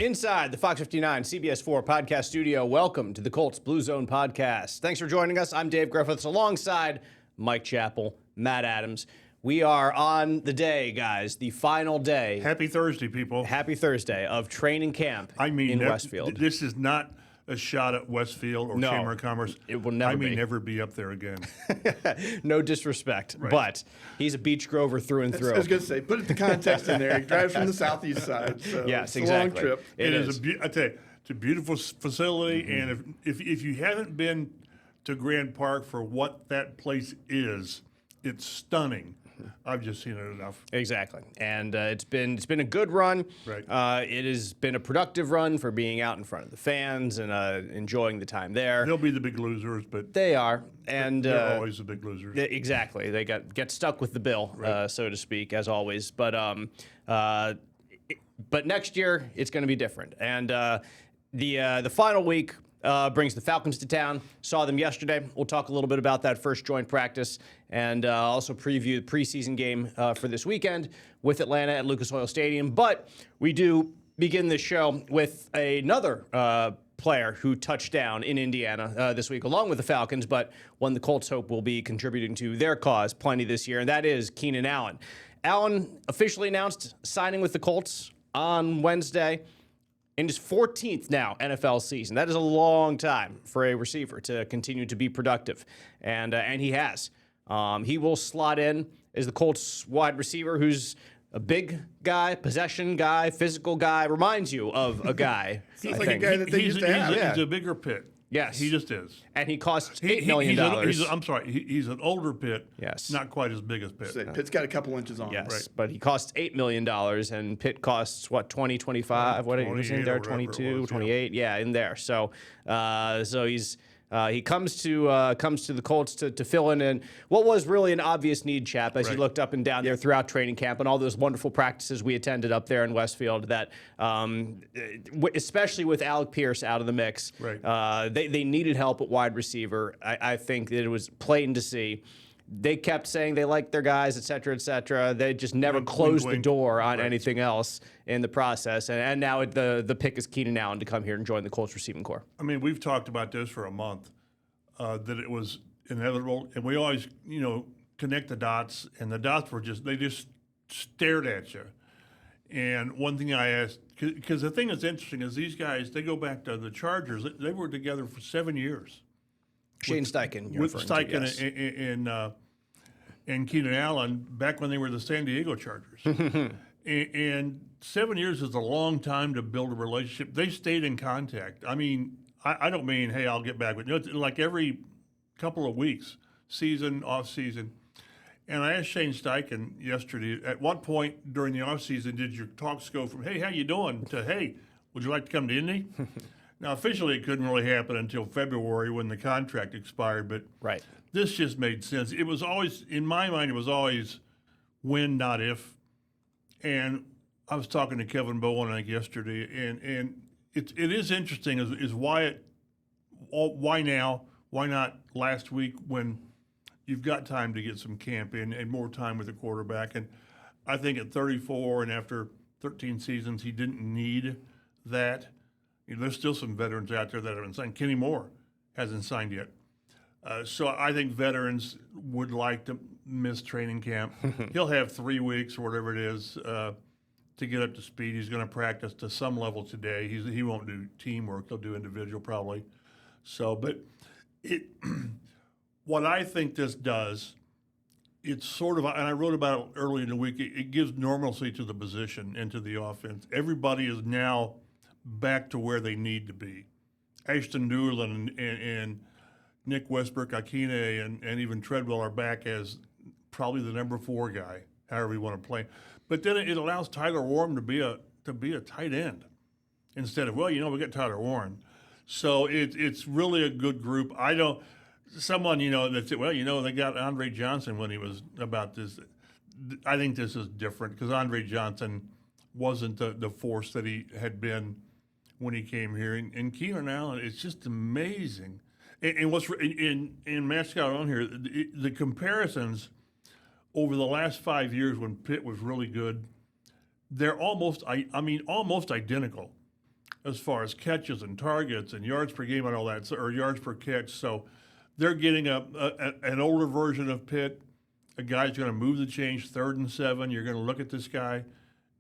Inside the Fox 59 CBS 4 podcast studio, welcome to the Colts Blue Zone Podcast. Thanks for joining us. I'm Dave Griffiths alongside Mike Chappell, Matt Adams. We are on the day, guys, the final day. Happy Thursday, people. Happy Thursday of training camp in Westfield. This is not a shot at Westfield or Chamber of Commerce. It will never be. I may never be up there again. No disrespect, right. But he's a beach grover through and through. I was going to say, put the context in there. He drives from the southeast side, so yes, it's exactly. a long trip. It is. I tell you, it's a beautiful facility, and if you haven't been to Grand Park for what that place is, it's stunning. I've just seen it enough. Exactly, and it's been a good run. Right. It has been a productive run for being out in front of the fans and enjoying the time there. They'll be the big losers, but They are, and they're always the big losers. Exactly, they get stuck with the bill, Right. so to speak, as always. But next year it's going to be different, and the final week. Brings the Falcons to town. Saw them yesterday. We'll talk a little bit about that first joint practice and also preview the preseason game for this weekend with Atlanta at Lucas Oil Stadium. But we do begin this show with another player who touched down in Indiana this week, along with the Falcons, but one the Colts hope will be contributing to their cause plenty this year, and that is Keenan Allen. Allen officially announced signing with the Colts on Wednesday. In his 14th now NFL season. That is a long time for a receiver to continue to be productive, and he has. He will slot in as the Colts wide receiver who's a big guy, possession guy, physical guy, reminds you of a guy. He's like a guy that they used to have. He's a bigger Pitt. Yes. He just is. And he costs $8 million. I'm sorry, he's an older Pitt. Yes. Not quite as big as Pitt. Pitt's got a couple inches on him. Yes, Right. but he costs $8 million, and Pitt costs, what, 20, 25? What are you saying there? 22, 28? Yeah, in there. So he's... he comes to the Colts to fill in what was really an obvious need, Chap, as you looked up and down there throughout training camp and all those wonderful practices we attended up there in Westfield. That especially with Alec Pierce out of the mix, they needed help at wide receiver. I think that it was plain to see. They kept saying they liked their guys, et cetera, et cetera. They just never closed the door on anything else in the process. And now the pick is Keenan Allen to come here and join the Colts receiving corps. I mean, we've talked about this for a month, that it was inevitable. And we always, connect the dots. And the dots were they just stared at you. And one thing I asked, because the thing that's interesting is these guys, they go back to the Chargers. They were together for 7 years. Shane Steichen. With Steichen and Keenan Allen back when they were the San Diego Chargers. and 7 years is a long time to build a relationship. They stayed in contact. I mean, I don't mean, hey, I'll get back with you. It's like every couple of weeks, season, off season. And I asked Shane Steichen yesterday, at what point during the off season did your talks go from, hey, how you doing, to, hey, would you like to come to Indy? Now, officially, it couldn't really happen until February when the contract expired, but this just made sense. It was always, in my mind, it was always when, not if. And I was talking to Kevin Bowen, I think, yesterday, and it is interesting is why now? Why not last week when you've got time to get some camp in and more time with the quarterback? And I think at 34 and after 13 seasons, he didn't need that. There's still some veterans out there that haven't signed. Kenny Moore hasn't signed yet. So I think veterans would like to miss training camp. He'll have 3 weeks or whatever it is to get up to speed. He's going to practice to some level today. He won't do teamwork. He'll do individual probably. So, but what I think this does, it's sort of, and I wrote about it early in the week, it gives normalcy to the position and to the offense. Everybody is now back to where they need to be. Ashton Doolin and Nick Westbrook-Akine and even Treadwell are back as probably the number 4 guy, however you want to play. But then it allows Tyler Warren to be a tight end instead of, we got Tyler Warren. So it's really a good group. Someone, that said, they got Andre Johnson when he was about this. I think this is different because Andre Johnson wasn't the force that he had been when he came here. And Keenan Allen, it's just amazing. And what's in Matt Scott on here, the comparisons over the last 5 years when Pitt was really good, they're almost identical. as far as catches and targets and yards per game and all that, or yards per catch. So they're getting an older version of Pitt. A guy's going to move the change, 3rd and 7. You're going to look at this guy,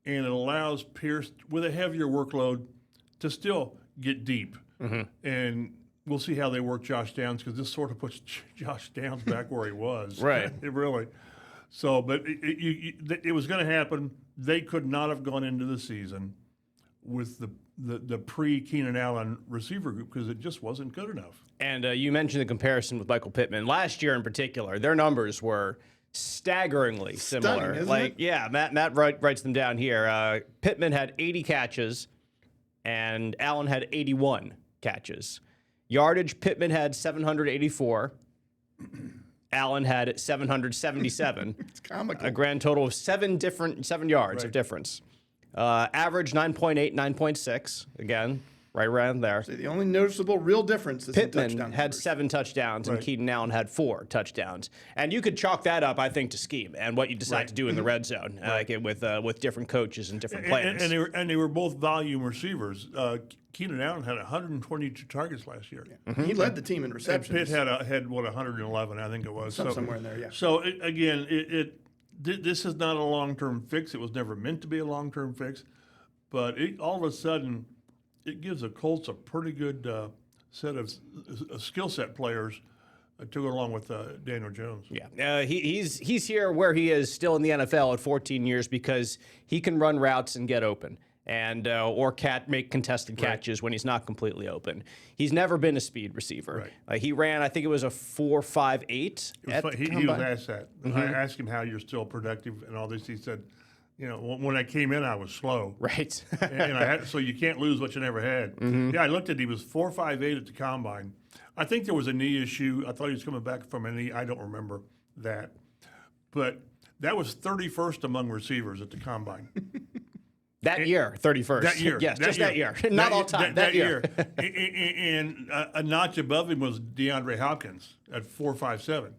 and it allows Pierce, with a heavier workload, to still get deep. And we'll see how they work Josh Downs, because this sort of puts Josh Downs back where he was. Right. It really. So, but it was going to happen. They could not have gone into the season with the pre-Keenan Allen receiver group, because it just wasn't good enough. And you mentioned the comparison with Michael Pittman. Last year in particular, their numbers were staggeringly similar. Isn't Like, it? yeah, Matt writes them down here. Pittman had 80 catches, and Allen had 81 catches. Yardage, Pittman had 784. Allen had 777. It's comical. A grand total of 7 yards of Right. difference. Average 9.8, 9.6. Again, right around there. The only noticeable real difference is in Pitman touchdown had numbers. 7 touchdowns, and Right. Keenan Allen had 4 touchdowns. And you could chalk that up, I think, to scheme and what you decide Right. to do in the red zone, like with different coaches and different plans. And they were both volume receivers. Keenan Allen had 122 targets last year. He led the team in And receptions. Pitt had 111, I think it was. Somewhere in there, yeah. So this is not a long-term fix. It was never meant to be a long-term fix, but all of a sudden, it gives the Colts a pretty good set of skill set players to go along with Daniel Jones. Yeah, he's here where he is still in the NFL at 14 years because he can run routes and get open, and or make contested catches when he's not completely open. He's never been a speed receiver. Right. He ran, I think it was a 4.58 at the He was combine. asked that. I asked him how you're still productive and all this. He said, when I came in, I was slow. Right. and so you can't lose what you never had. Yeah, I looked at he was 4.58 at the combine. I think there was a knee issue. I thought he was coming back from a knee. I don't remember that. But that was 31st among receivers at the combine. That year, 31st. That year. Yes, just that year. Not all time. That year. And a notch above him was DeAndre Hopkins at 4.57.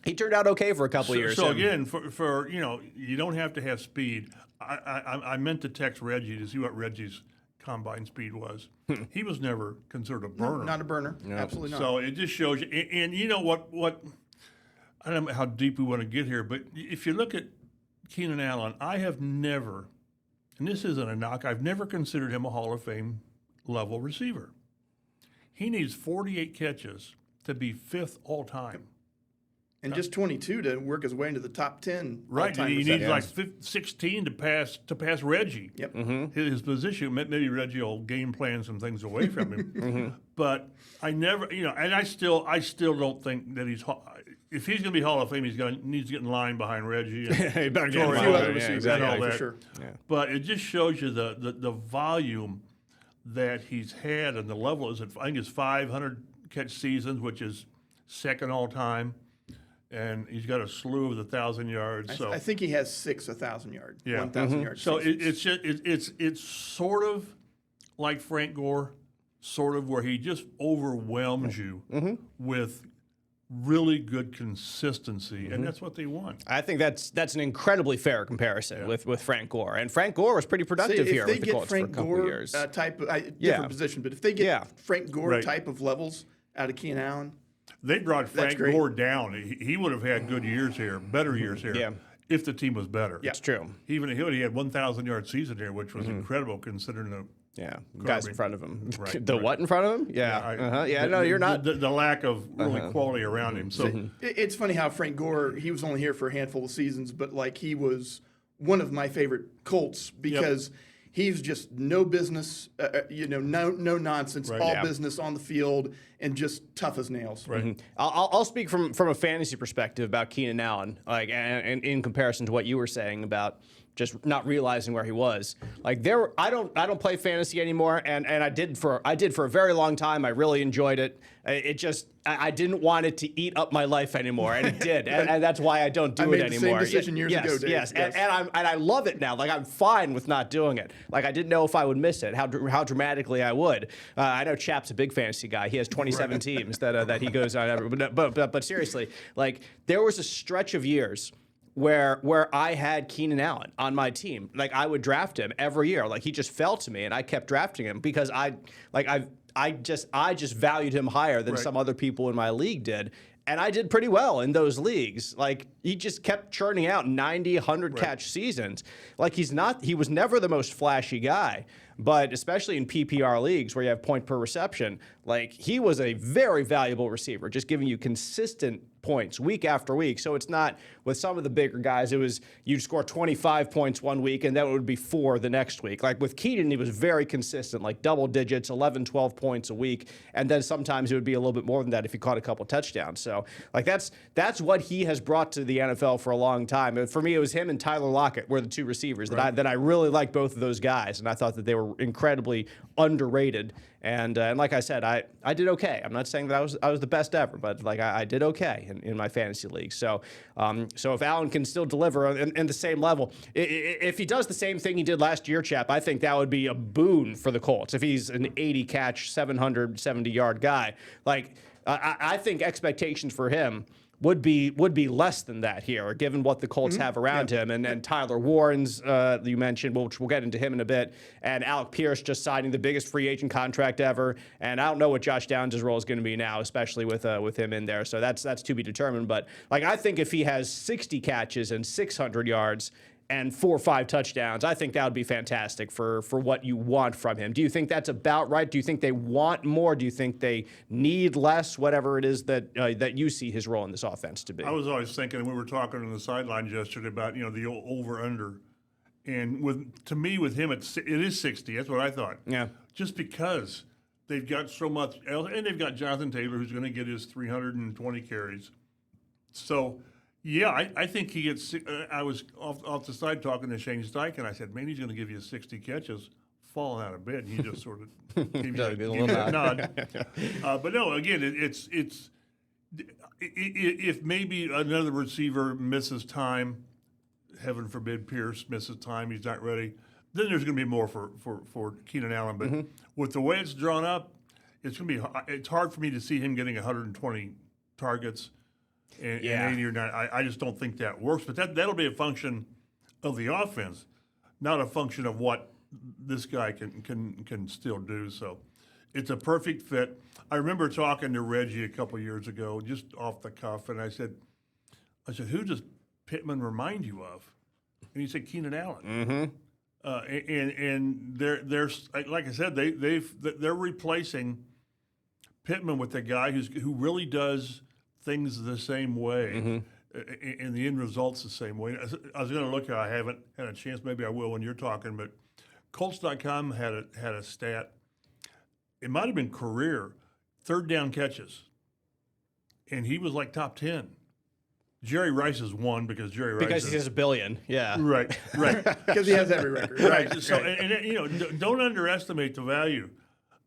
He turned out okay for a couple of years. So again, for you don't have to have speed. I meant to text Reggie to see what Reggie's combine speed was. He was never considered a burner. Not a burner. Absolutely not. So it just shows you. And you know what? I don't know how deep we want to get here, but if you look at Keenan Allen, I have never, and this isn't a knock, I've never considered him a Hall of Fame level receiver. He needs 48 catches to be 5th all time. and just 22 to work his way into the top 10. Right, all-time he needs receptions. like 16 to pass Reggie. Yep. His position, maybe Reggie will game plan some things away from him. But I never, and I still don't think that he's. If he's going to be Hall of Fame, needs to get in line behind Reggie. And He better get Torrey in few line. other and receivers, all yeah, that. for sure. But it just shows you the volume that he's had and the level. I think it's 500 catch seasons, which is second all time. And he's got a slew of the 1,000 yards. I think he has 6 1,000 yard, Yeah. 1,000 yard. So seasons. it's sort of like Frank Gore, sort of where he just overwhelms you with really good consistency, and that's what they want. I think that's an incredibly fair comparison with Frank Gore. And Frank Gore was pretty productive if here they with the get Colts for a Frank couple Gore of years. type of different Yeah. position, but if they get Yeah. Frank Gore Right. type of levels out of Keenan Allen, They brought Frank great. Gore down. He would have had good years here, better years here, Yeah. if the team was better. Yeah. It's true. He had 1,000-yard season here, which was incredible considering the Yeah, guys in front of him. Right, The right. what in front of him? Yeah, no, you're not. The lack of really quality around him. So it's funny how Frank Gore, he was only here for a handful of seasons, but like he was one of my favorite Colts because he's just no business, no nonsense, Right. all Yeah. business on the field and just tough as nails. right. I'll speak from a fantasy perspective about Keenan Allen, and in comparison to what you were saying about just not realizing where he was. I don't play fantasy anymore, and I did for a very long time. I really enjoyed it. I didn't want it to eat up my life anymore, and it did, and that's why I don't do I it made the anymore. same decision years yes, ago, Dave. Yes, Yes. and I love it now. I'm fine with not doing it. I didn't know if I would miss it, how dramatically I would. I know Chap's a big fantasy guy. He has 27 teams that he goes on. But seriously, there was a stretch of years where I had Keenan Allen on my team. Like I would draft him every year. Like he just fell to me, and I kept drafting him because I just valued him higher than some other people in my league did. And I did pretty well in those leagues. Like he just kept churning out 90, 100 catch seasons. Like he was never the most flashy guy, but especially in PPR leagues where you have point per reception, like he was a very valuable receiver, just giving you consistent points week after week. So it's not with some of the bigger guys, it was you'd score 25 points one week and then it would be 4 the next week. Like with Keenan, he was very consistent, like double digits, 11, 12 points a week. And then sometimes it would be a little bit more than that if he caught a couple touchdowns. So like that's what he has brought to the NFL for a long time. And for me, it was him and Tyler Lockett were the two receivers that I really liked both of those guys. And I thought that they were incredibly underrated. And like I said, I did okay. I'm not saying that I was the best ever, but like I did okay in my fantasy league. So if Allen can still deliver in the same level, if he does the same thing he did last year, Chap, I think that would be a boon for the Colts. If he's an 80 catch, 770 yard guy, like I think expectations for him would be less than that here, given what the Colts have around him. And Tyler Warren's, you mentioned, which we'll get into him in a bit, and Alec Pierce just signing the biggest free agent contract ever. And I don't know what Josh Downs' role is going to be now, especially with him in there. So that's to be determined. But like I think if he has 60 catches and 600 yards and 4 or 5 touchdowns, I think that would be fantastic for what you want from him. Do you think that's about right? Do you think they want more? Do you think they need less? Whatever it is that you see his role in this offense to be. I was always thinking, we were talking on the sideline yesterday about the over/under, and to me with him it is 60. That's what I thought. Yeah. Just because they've got so much else, and they've got Jonathan Taylor who's going to get his 320 carries. So. Yeah, I think he gets. I was off the side talking to Shane Steichen. I said, "Man, he's going to give you 60 catches, falling out of bed." And he just sort of gave you a nod. But no, again, it's if maybe another receiver misses time, heaven forbid Pierce misses time, he's not ready. Then there's going to be more for Keenan Allen. But with the way it's drawn up, it's hard for me to see him getting 120 targets. And 80 or 90, I just don't think that works. But that'll be a function of the offense, not a function of what this guy can still do. So it's a perfect fit. I remember talking to Reggie a couple of years ago, just off the cuff, and I said, who does Pitman remind you of? And he said Keenan Allen. And they're like I said, they're replacing Pitman with a guy who really does things the same way, and the end result's the same way. I was going to look at. I haven't had a chance. Maybe I will when you're talking. But Colts.com had a stat. It might have been career 3rd down catches, and he was like top 10. Jerry Rice is one because he has a billion. Yeah. Right. Because he has every record. Right. So and don't underestimate the value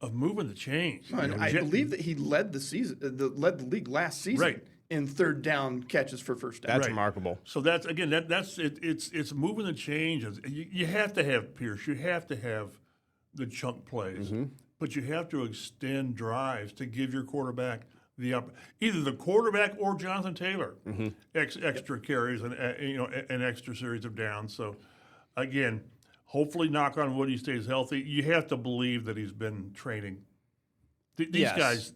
of moving the chains. I believe that he led the league last season in 3rd down catches for first down. That's remarkable. So that's again that's it. It's moving the chains. You have to have Pierce. You have to have the chunk plays, but you have to extend drives to give your quarterback either the quarterback or Jonathan Taylor extra carries and an extra series of downs. So again. Hopefully, knock on wood, he stays healthy. You have to believe that he's been training. These guys,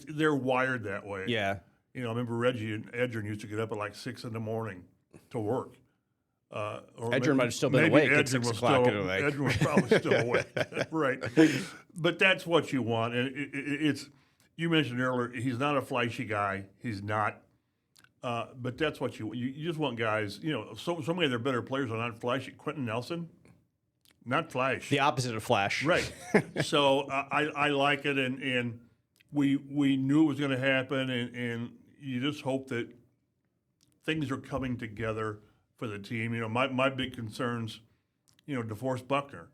they're wired that way. Yeah. I remember Reggie and Edgerrin used to get up at like 6 in the morning to work. Edgerrin might have still been awake at 6 o'clock. Edgerrin was probably still awake. Right. But that's what you want. And it's you mentioned earlier, he's not a flashy guy. He's not. But that's what you just want guys. So many of their better players are not flashy. Quentin Nelson. Not flash. The opposite of flash. Right. So I like it, and we knew it was going to happen, and you just hope that things are coming together for the team. My big concerns, DeForest Buckner,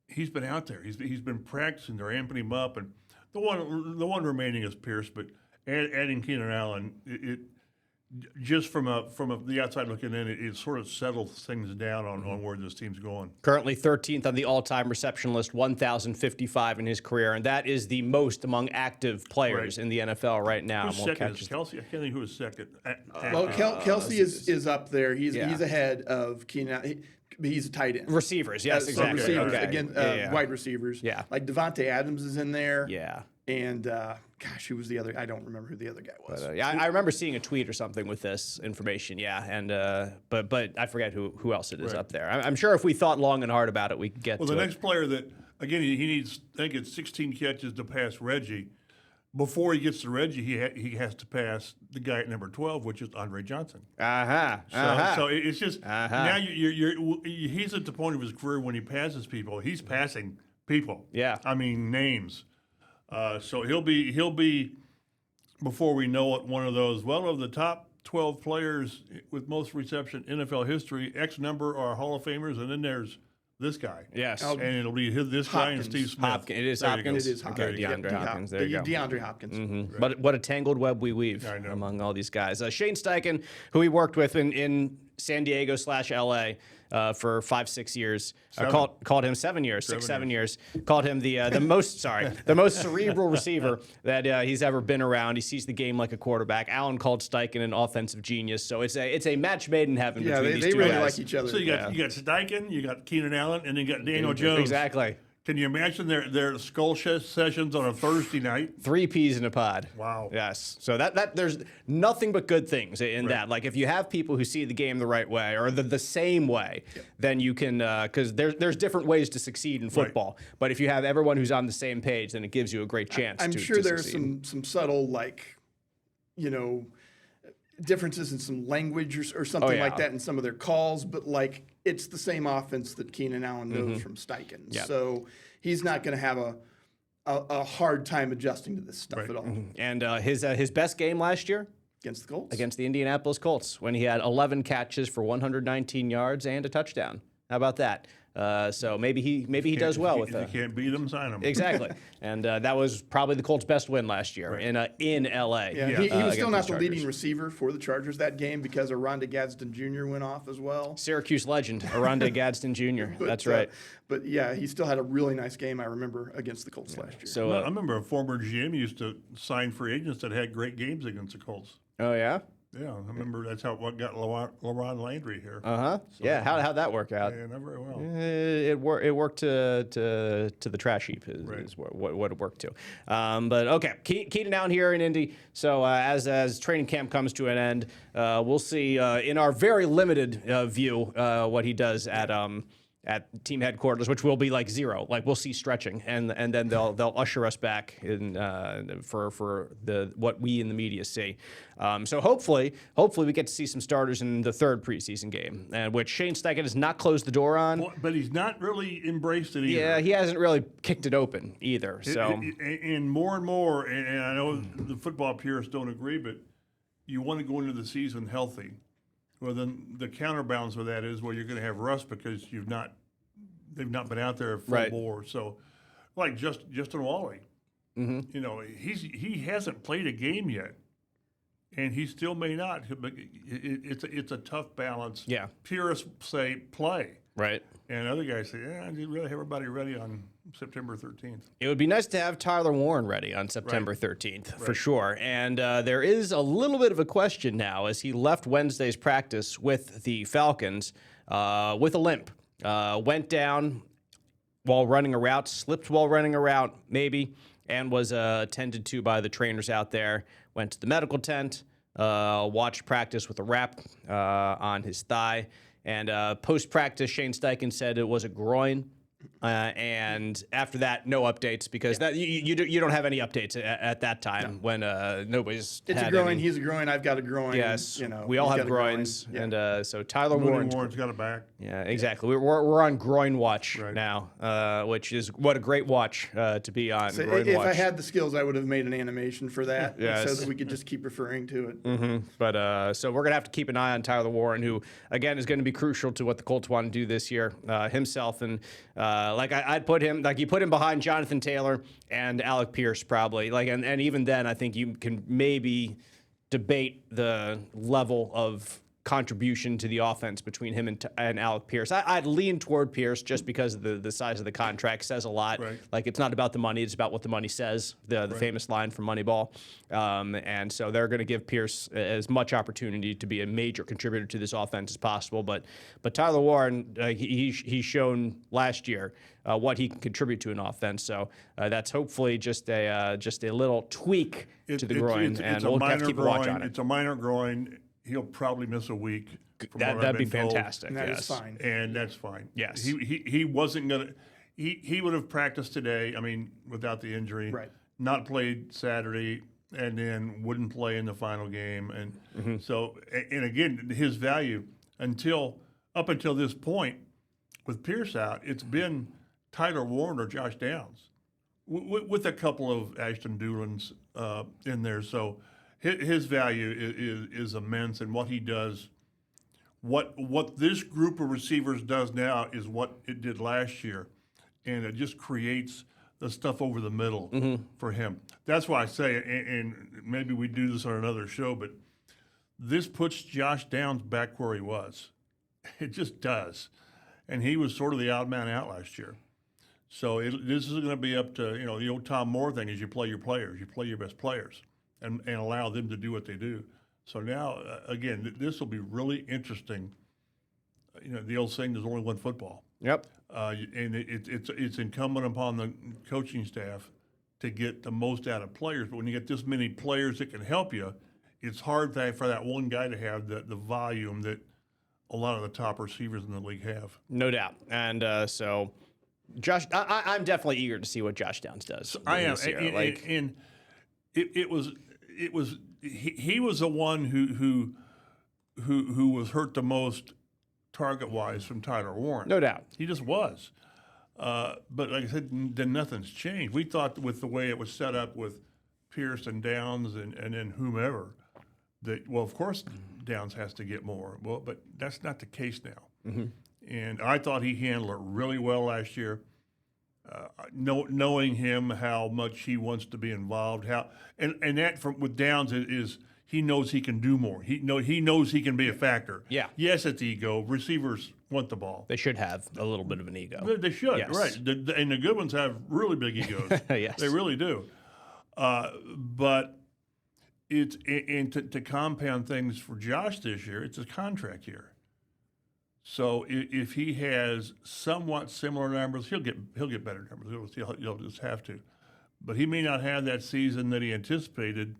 he's been out there. He's been practicing. They're amping him up, and the one remaining is Pierce, but adding Keenan Allen, just from the outside looking in, it sort of settles things down on where this team's going. Currently 13th on the all-time reception list, 1,055 in his career, and that is the most among active players in the NFL right now. Who's second? Is Kelsey? I can't think who was second. Well, Kelsey is up there. He's ahead of Keenan Allen. He's a tight end. Receivers, yes, exactly. Receivers, Okay. again, wide receivers. Yeah. Like Devontae Adams is in there. Yeah. And, gosh, who was the other? I don't remember who the other guy was. But, I remember seeing a tweet or something with this information, and but I forget who else it is up there. I'm sure if we thought long and hard about it, we could get to it. Well, the next player that, again, he needs, I think it's 16 catches to pass Reggie. Before he gets to Reggie, he has to pass the guy at number 12, which is Andre Johnson. So it's just now he's at the point of his career when he passes people. He's passing people. Yeah. I mean names. So he'll be before we know it, one of those. Well, of the top 12 players with most reception in NFL history, X number are Hall of Famers, and then there's this guy. Yes. And it'll be this guy and Steve Smith. It is There you Hopkins. go. It is Hopkins. Okay, DeAndre Hopkins. There you go. DeAndre Hopkins. But what a tangled web we weave among all these guys. Shane Steichen, who he worked with in San Diego / LA for 5-6 years, called him 7 years, 7 years. Called him the most cerebral receiver that he's ever been around. He sees the game like a quarterback. Allen called Steichen an offensive genius. So it's a match made in heaven between these two really guys. like each other. So you got Steichen, you got Keenan Allen, and then you got Daniel Jones. Exactly. Can you imagine their skull sessions on a Thursday night? 3 peas in a pod. Wow. Yes. So that there's nothing but good things in that. Like if you have people who see the game the right way or the same way, then you can because there's different ways to succeed in football. Right. But if you have everyone who's on the same page, then it gives you a great chance. I'm to sure there's succeed. some subtle differences in some language or something like that in some of their calls, but it's the same offense that Keenan Allen knows from Steichen. Yep. So he's not going to have a hard time adjusting to this stuff at all. And his best game last year Against the Colts? against the Indianapolis Colts when he had 11 catches for 119 yards and a touchdown. How about that? So maybe he does well with that. You can't beat them, sign them. Exactly. And that was probably the Colts' best win last year in LA. Yeah, he was still not the Chargers. leading receiver for the Chargers that game because Rondé Gadsden Jr. went off as well. Syracuse legend, Rondé Gadsden Jr. That's right. But yeah, he still had a really nice game, I remember, against the Colts last year. So I remember a former GM used to sign free agents that had great games against the Colts. oh yeah? Yeah, I remember that's what got LaRon Landry here. Yeah, how'd that work out? Yeah, not very well. It worked to the trash heap is what it worked to. But okay, Keenan Allen here in Indy. So as training camp comes to an end, we'll see in our very limited view what he does at team headquarters, which will be like 0. Like we'll see stretching, and then they'll usher us back in for the what we in the media see. So hopefully we get to see some starters in the 3rd preseason game, which Shane Steichen has not closed the door on. But he's not really embraced it either. Yeah, he hasn't really kicked it open either. So and more, and I know the football purists don't agree, but you want to go into the season healthy. Well, then the counterbalance of that is, you're going to have rust because they've not been out there full bore. So, like Justin Wally, he hasn't played a game yet, and he still may not. But it's a tough balance. Yeah, purists say play, right, and other guys say, I didn't really have everybody ready on September 13th. It would be nice to have Tyler Warren ready on September 13th for sure. And there is a little bit of a question now as he left Wednesday's practice with the Falcons with a limp. Went down while running a route, slipped while running a route, maybe, and was attended to by the trainers out there. Went to the medical tent, watched practice with a wrap on his thigh. And post-practice, Shane Steichen said it was a groin. And after that, no updates because that you don't have any updates at that time when nobody's. It's had a groin. Any. He's a groin. I've got a groin. Yes, we all have groins, and so Tyler Warren's got a back. Yeah, exactly. We're on groin watch now, which is what a great watch to be on. So groin if watch. I had the skills, I would have made an animation for that Yes. so that we could just keep referring to it. But so we're gonna have to keep an eye on Tyler Warren, who again is going to be crucial to what the Colts want to do this year himself. And I'd put him you put him behind Jonathan Taylor and Alec Pierce probably. And even then, I think you can maybe debate the level of contribution to the offense between him and Alec Pierce. I'd lean toward Pierce just because the size of the contract says a lot. Right. Like, it's not about the money, it's about what the money says, the famous line from Moneyball. And so they're going to give Pierce as much opportunity to be a major contributor to this offense as possible. But Tyler Warren, he's shown last year what he can contribute to an offense. So that's hopefully just a little tweak to the groin, and we'll have to keep a watch on it. It's a minor groin. He'll probably miss a week. That'd be fantastic. That is fine. And that's fine. Yes. He wasn't going to – he would have practiced today, I mean, without the injury. Right. Not played Saturday, and then wouldn't play in the final game. And so – and again, his value up until this point with Pierce out, it's been Tyler Warren or Josh Downs with a couple of Ashton Doolins in there. So – his value is immense, and what he does, what this group of receivers does now is what it did last year, and it just creates the stuff over the middle for him. That's why I say, and maybe we do this on another show, but this puts Josh Downs back where he was. It just does, and he was sort of the odd man out last year. So this is going to be up to the old Tom Moore thing: is you play your players, you play your best players. And allow them to do what they do. So now, again, this will be really interesting. The old saying, there's only one football. Yep. And it's incumbent upon the coaching staff to get the most out of players. But when you get this many players that can help you, it's hard for that one guy to have the volume that a lot of the top receivers in the league have. No doubt. And so, Josh, I'm definitely eager to see what Josh Downs does. I am. This year. And he was the one who was hurt the most target-wise from Tyler Warren. No doubt. He just was. But like I said, then nothing's changed. We thought with the way it was set up with Pierce and Downs and then whomever, that, well, of course Downs has to get more. Well, but that's not the case now. Mm-hmm. And I thought he handled it really well last year. Knowing him, how much he wants to be involved, and that with Downs is he knows he can do more. He knows he can be a factor. Yeah. Yes, it's ego. Receivers want the ball. They should have a little bit of an ego. They should, yes. Right? And the good ones have really big egos. Yes, they really do. But to compound things for Josh this year, it's a contract year. So if he has somewhat similar numbers, he'll get better numbers. He'll just have to, but he may not have that season that he anticipated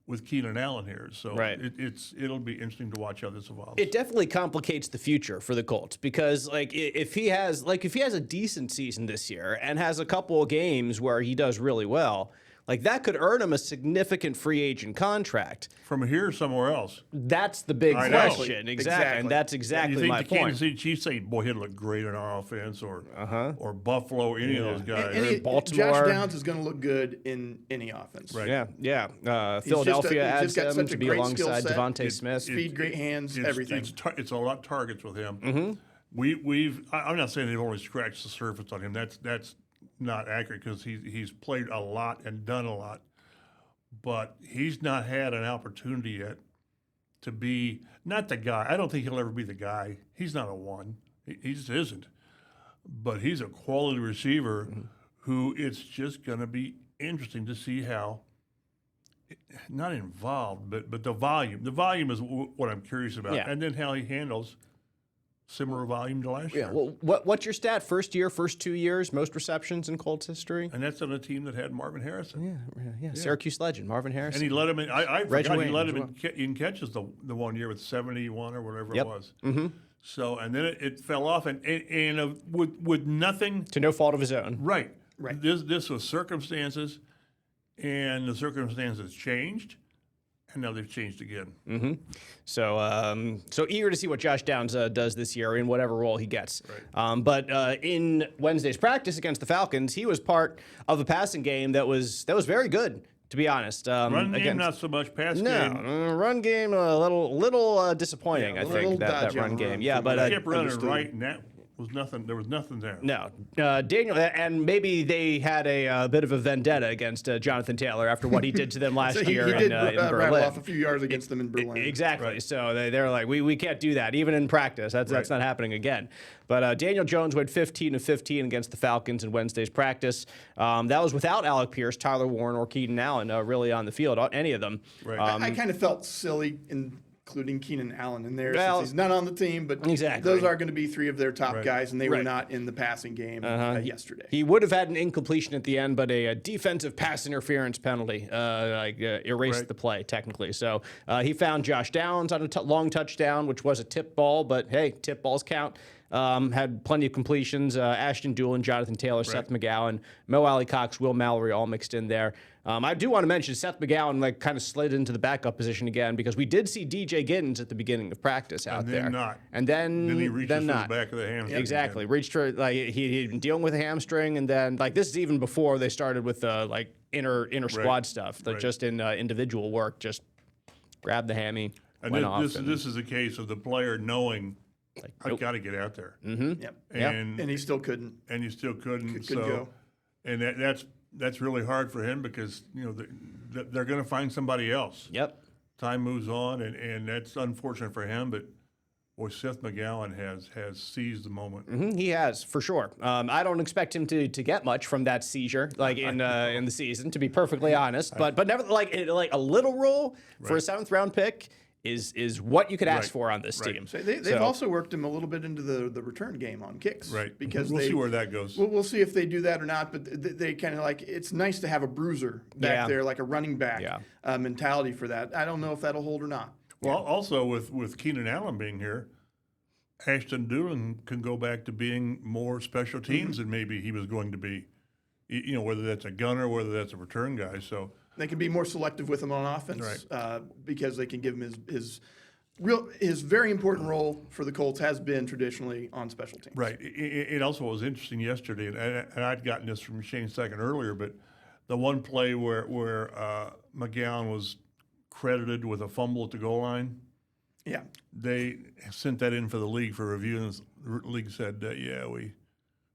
with Keenan Allen here. So right. It'll be interesting to watch how this evolves. It definitely complicates the future for the Colts because if he has a decent season this year and has a couple of games where he does really well, that could earn him a significant free agent contract. From here or somewhere else? That's the big question. Exactly. And that's exactly my point. You think the Kansas City Chiefs say, boy, he'd look great in our offense, or Buffalo, or any of those guys. And Baltimore. Josh Downs is going to look good in any offense. Right. Yeah. Philadelphia adds him to be alongside Devontae Smith. Speed, great hands, everything. It's a lot of targets with him. Mm-hmm. I'm not saying they've only scratched the surface on him. That's not accurate because he's played a lot and done a lot, but he's not had an opportunity yet to be not the guy. I don't think he'll ever be the guy. He's not a one. He just isn't. But he's a quality receiver who it's just going to be interesting to see how, not involved, but the volume. The volume is what I'm curious about, and then how he handles similar volume to last year. Well, what's your stat? First 2 years, most receptions in Colts history? And that's on a team that had Marvin Harrison. Yeah. Syracuse legend, Marvin Harrison. And he led him in, I forgot he led him in catches the 1 year with 71 or whatever it was. Mm-hmm. So, and then it fell off, and with nothing. To no fault of his own. Right. This was circumstances, and the circumstances changed. And now they've changed again. Mm-hmm. So eager to see what Josh Downs does this year in whatever role he gets. Right. But in Wednesday's practice against the Falcons, he was part of a passing game that was very good, to be honest. Run game, not so much. Pass game. No, run game a little disappointing. I think that run game. Yeah, but he kept running right, and that There was nothing there. No, Daniel, and maybe they had a bit of a vendetta against Jonathan Taylor after what he did to them last So year he did in rattle Berlin. off a few yards against them in Berlin. Exactly. Right. So they're like, we can't do that, even in practice. That's not happening again. But Daniel Jones went 15 of 15 against the Falcons in Wednesday's practice. That was without Alec Pierce, Tyler Warren, or Keenan Allen really on the field, any of them. Right. I kind of felt silly including Keenan Allen in there Well, since he's not on the team, but exactly. those are going to be three of their top guys, and they were Right. not in the passing game yesterday. He would have had an incompletion at the end, but a defensive pass interference penalty erased the play, technically. So he found Josh Downs on a long touchdown, which was a tip ball, but hey, tip balls count. Had plenty of completions. Ashton Doolin, Jonathan Taylor, Seth McGowan, Mo Alley Cox, Will Mallory all mixed in there. I do want to mention Seth McGowan kind of slid into the backup position again because we did see DJ Giddens at the beginning of practice out there. And then he reaches then for not. the back of the hamstring. Exactly. Reached for he'd been dealing with a hamstring, and then this is even before they started with inner squad stuff. Just in individual work, just grabbed the hammy, And went off. this is a case of the player knowing I've got to get out there. Yep. And he still couldn't. And you still couldn't. Couldn't go. And that's really hard for him because they're going to find somebody else. Yep. Time moves on, and that's unfortunate for him. But boy, Seth McGowan has seized the moment. He has, for sure. I don't expect him to get much from that seizure, in the season, to be perfectly honest. But never a little role for a 7th round pick is what you could ask for on this team. So they've also worked him a little bit into the return game on kicks. Right. Because we'll see where that goes. We'll see if they do that or not, but they kind of it's nice to have a bruiser back there, like a running back mentality for that. I don't know if that'll hold or not. Well, also with Keenan Allen being here, Ashton Doolin can go back to being more special teams than maybe he was going to be. Whether that's a gunner, whether that's a return guy. So they can be more selective with him on offense because they can give him his very important role for the Colts has been traditionally on special teams. Right. It also was interesting yesterday, and I'd gotten this from Shane Steichen earlier, but the one play where McGowan was credited with a fumble at the goal line. Yeah. They sent that in for the league for review, and the league said, we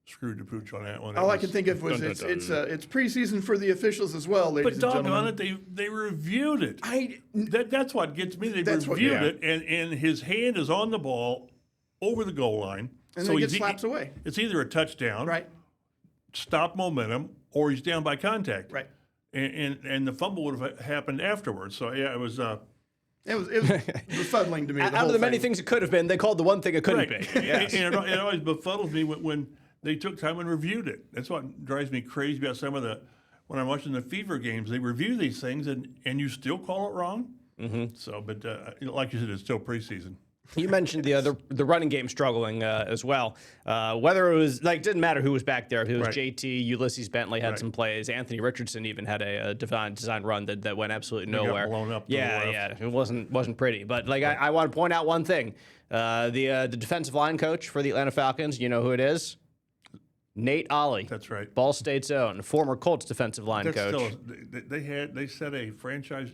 screwed the pooch on that one. All I can think of was it's preseason for the officials as well, ladies and gentlemen. But doggone it, they reviewed it. That's what gets me. They reviewed it, and his hand is on the ball over the goal line. And so he slaps away. It's either a touchdown, stop momentum, or he's down by contact. Right. And the fumble would have happened afterwards. So, it was... It was befuddling to me. Out of the many things it could have been, they called the one thing it couldn't be. Yes. And it always befuddles me when they took time and reviewed it. That's what drives me crazy about when I'm watching the Fever games. They review these things and you still call it wrong. So, but like you said, it's still preseason. You mentioned the running game struggling as well. Whether it was didn't matter who was back there. If it was JT, Ulysses Bentley had some plays. Anthony Richardson even had a design run that went absolutely nowhere. Got blown up. It wasn't pretty. But I want to point out one thing: the defensive line coach for the Atlanta Falcons. You know who it is? Nate Ollie. That's right. Ball State's own, former Colts defensive line coach. They set a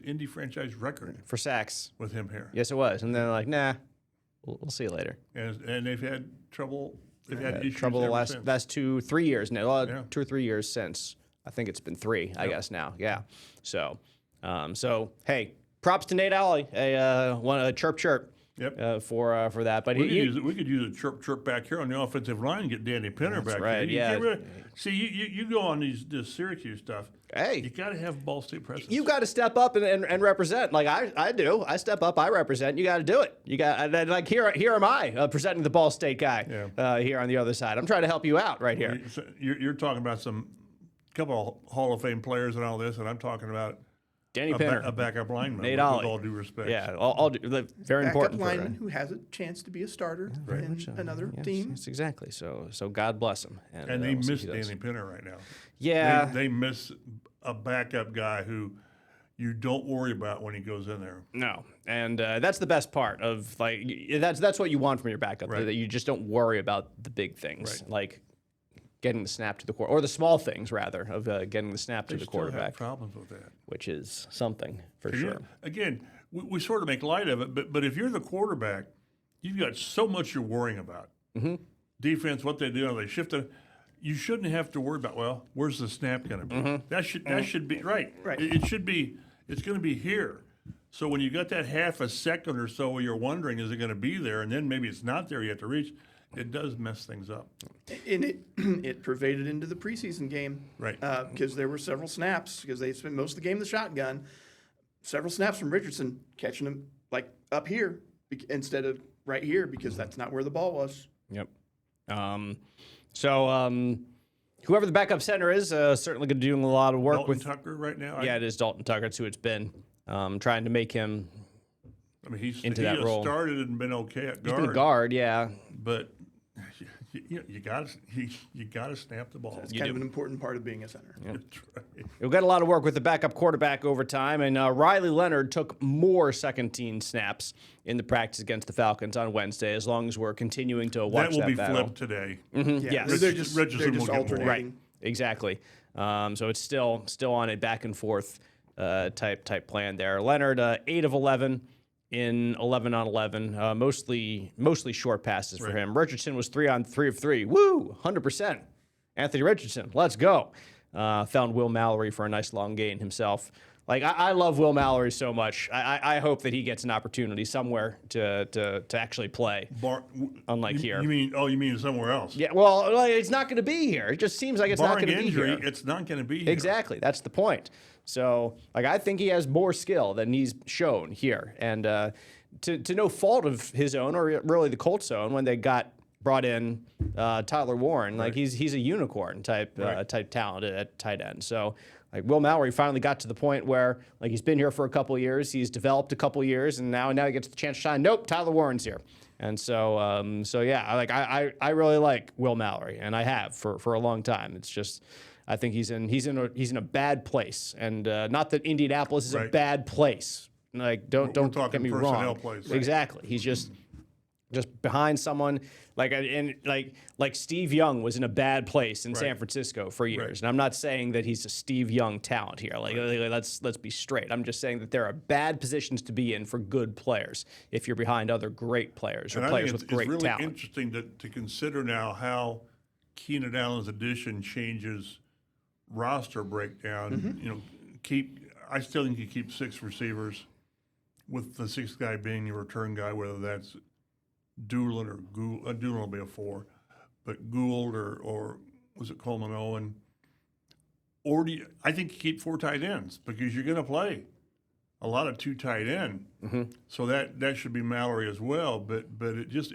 Indy franchise record for sacks with him here. Yes, it was. And then nah. We'll see you later. And they've had trouble. They've had issues trouble the last 2-3 years now. 2 or 3 years since. I think it's been 3. I guess now. Yeah. So hey, props to Nate Ollie. A chirp. Yep. For that, but we could use a chirp back here on the offensive line and get Danny Pinner back right, here. See, you go on this Syracuse stuff. Hey, you got to have Ball State presence. You got to step up and represent. I do. I step up. I represent. You got to do it. You got here am I presenting the Ball State guy here on the other side. I'm trying to help you out right here. You're talking about couple of Hall of Fame players and all this, and I'm talking about Danny Pinner, a backup lineman. Nate with Ollie. all due respect. Yeah, all very important. Backup lineman who has a chance to be a starter in another team. Yes, exactly. So God bless him. And they miss Danny Pinner right now. Yeah, they miss a backup guy who you don't worry about when he goes in there. No, and that's the best part of that's what you want from your backup. Right. That you just don't worry about the big things like getting the snap to the quarterback, or the small things rather of getting the snap to the quarterback. They still have problems with that, which is something for sure. Again, we sort of make light of it, but if you're the quarterback, you've got so much you're worrying about. defense, what they do, they shift it. You shouldn't have to worry about, well, where's the snap going to be? That should be right. Right. It should be. It's going to be here. So when you got that half a second or so where you're wondering, is it going to be there, and then maybe it's not there, you have to reach. It does mess things up. And it pervaded into the preseason game. Right. Because there were several snaps, because they spent most of the game in the shotgun. Several snaps from Richardson catching him like up here instead of right here, because that's not where the ball was. Yep. Whoever the backup center is, certainly going to do a lot of work Dalton with Tucker right now. Yeah, it is Dalton Tucker. That's who it's been. Trying to make him I mean, he that has role. started and been okay at guard. He's been a guard, yeah. But you got to snap the ball. It's kind of an important part of being a center. That's right. We've got a lot of work with the backup quarterback over time, and Riley Leonard took more second-team snaps in the practice against the Falcons on Wednesday, as long as we're continuing to watch That will be battle. flipped today. Yes. They're just Richardson will get more. alternating. Right, exactly. So it's still on a back-and-forth type plan there. Leonard, 8 of 11 in 11 on 11, mostly short passes for him. Richardson was 3 on 3 of 3. Woo, 100%. Anthony Richardson, let's go. Found Will Mallory for a nice long gain himself. Like, I love Will Mallory so much. I hope that he gets an opportunity somewhere to actually play, unlike here. You mean somewhere else? Yeah, well, like, it's not going to be here. It just seems like it's not Barring going to be injury, here. it's not going to be here. Exactly. That's the point. So, like, I think he has more skill than he's shown here. And to no fault of his own, or really the Colts' own, when they brought in Tyler Warren, like he's a unicorn type talent at tight end. So, like, Will Mallory finally got to the point where, like, he's been here for a couple of years, he's developed a couple of years, and now he gets the chance to shine. Nope, Tyler Warren's here. And so yeah, like I really like Will Mallory, and I have for a long time. It's just, I think he's in a bad place, and not that Indianapolis is a bad place. Like, don't get me wrong. Place. Exactly. He's just behind someone like Steve Young was in a bad place in San Francisco for years. And I'm not saying that he's a Steve Young talent here. Like, let's be straight. I'm just saying that there are bad positions to be in for good players if you're behind other great players or And players I think with great it's really talent. interesting to consider now how Keenan Allen's addition changes roster breakdown. You know, I still think you keep 6 receivers, with the 6th guy being your return guy, whether that's Doolin or Gould. Doolin will be a 4, but Gould or was it Coleman Owen? Or I think you keep 4 tight ends, because you're going to play a lot of 2 tight end. So that should be Mallory as well. But it just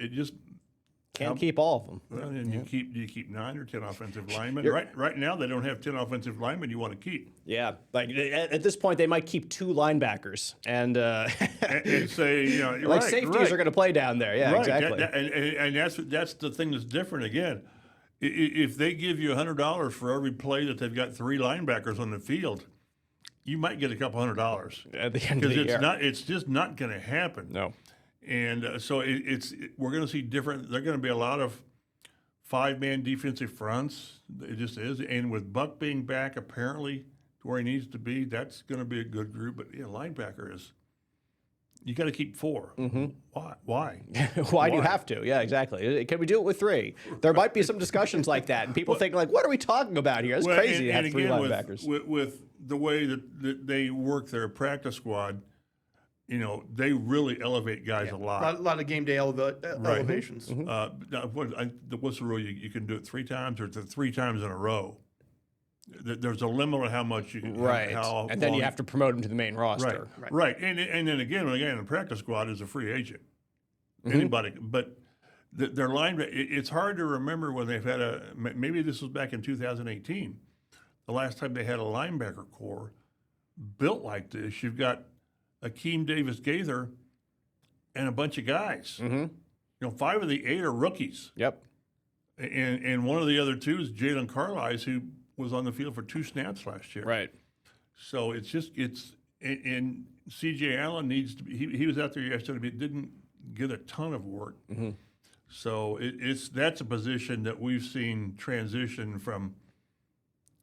Can't keep all of them. well, and you keep 9 or 10 offensive linemen. Right now they don't have 10 offensive linemen you want to keep. Yeah, like at this point they might keep 2 linebackers and And say, you know, like safeties are going to play down there. Yeah, exactly. And that's the thing that's different again. If they give you $100 for every play that they've got 3 linebackers on the field, you might get a couple $100 At the end of the year. Because it's just not going to happen. No. And so we're going to see different. There are going to be a lot of 5-man defensive fronts. It just is. And with Buck being back apparently to where he needs to be, that's going to be a good group. But yeah, linebacker is. You got to keep 4. Why? Why do you have to? Yeah, exactly. Can we do it with 3? There might be some discussions like that, and people think like, "What are we talking about here? It's crazy to have 3 linebackers." With the way that they work their practice squad, you know, they really elevate guys a lot. A lot of game day elevations. What's the rule? You can do it 3 times, or it's 3 times in a row. There's a limit on how much you can. And then you have to promote him to the main roster. Right. And then again, the practice squad is a free agent. Anybody, but their line. It's hard to remember when they've had maybe this was back in 2018, the last time they had a linebacker core built like this. You've got Akeem Davis-Gaither and a bunch of guys. You know, 5 of the 8 are rookies. Yep. And one of the other 2 is Jalen Carlisle, who was on the field for 2 snaps last year. Right. So and C.J. Allen needs to be. He was out there yesterday, but didn't get a ton of work. So that's a position that we've seen transition from.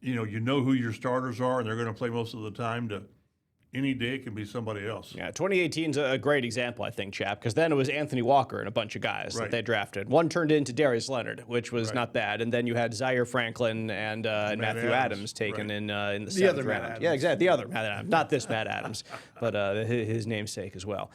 You know who your starters are, and they're going to play most of the time, to any day it can be somebody else. Yeah, 2018 is a great example, I think, Chap, because then it was Anthony Walker and a bunch of guys that they drafted. One turned into Darius Leonard, which was not bad, and then you had Zaire Franklin and Matthew Adams taken in the seventh round. Yeah, exactly, the other Matt Adams, not this Matt Adams, but his namesake as well,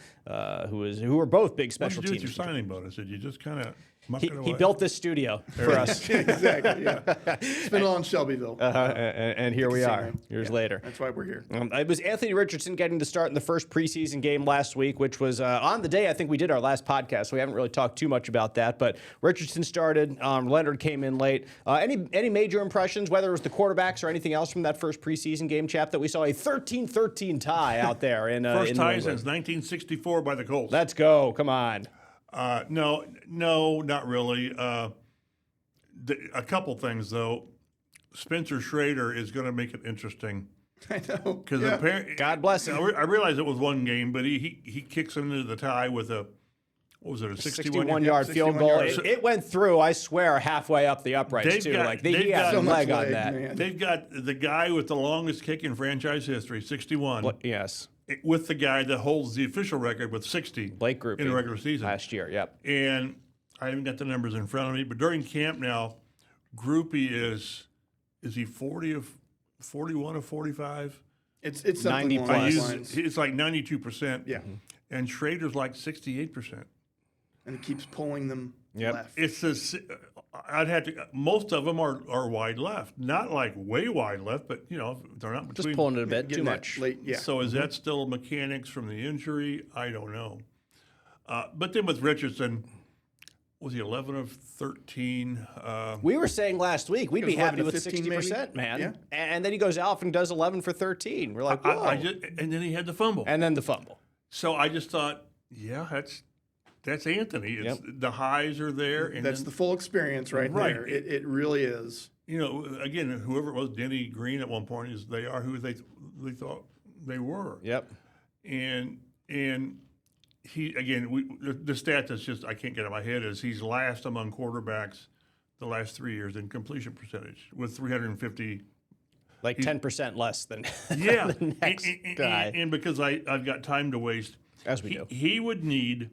who were both big special teams. What did you do with your signing bonus? Did you just kind of muck it away? He built this studio for us. Exactly. Yeah. Spent it all in Shelbyville. And here we are, years later. That's why we're here. It was Anthony Richardson getting to start in the first preseason game last week, which was on the day I think we did our last podcast, so we haven't really talked too much about that. But Richardson started. Leonard came in late. Any major impressions, whether it was the quarterbacks or anything else from that first preseason game, Chap, that we saw a 13-13 tie out there in First in tie New England? since 1964 by the Colts. Let's go. Come on. No, not really. A couple things, though. Spencer Schrader is going to make it interesting. I know. Because God bless him. I realize it was one game, but he kicks him into the tie with a 61-yard field goal. It went through, I swear, halfway up the uprights, too. He had a leg on that. Man. They've got the guy with the longest kick in franchise history, 61. Yes. With the guy that holds the official record with 60 Blake Groupie in the regular season. Last year, yep. And I haven't got the numbers in front of me, but during camp now, Groupie is he 41 of 45? It's something 90 along plus. those lines. It's like 92%. Yeah. And Schrader's like 68%. And it keeps pulling them Yep. left. It's I'd have to. Most of them are wide left, not like way wide left, but they're not between. Just pulling it a bit, Getting too that much. Late, yeah. So is that still mechanics from the injury? I don't know. But then with Richardson, was he 11 of 13? We were saying last week we'd be 11 happy to with 15 60%, maybe? man. Yeah. And then he goes off and does 11 for 13. We're like, whoa. And then he had the fumble. And then the fumble. So I just thought, yeah, that's Anthony. The highs are there. And That's then, the full experience right there. It really is. Again, whoever it was, Denny Green at one point, they are who they thought they were. Yep. And he, again, the stat that's just I can't get in my head is he's last among quarterbacks the last 3 years in completion percentage with 350. Like 10% less than Yeah. the next guy. And because I've got time to waste, As we do. He would need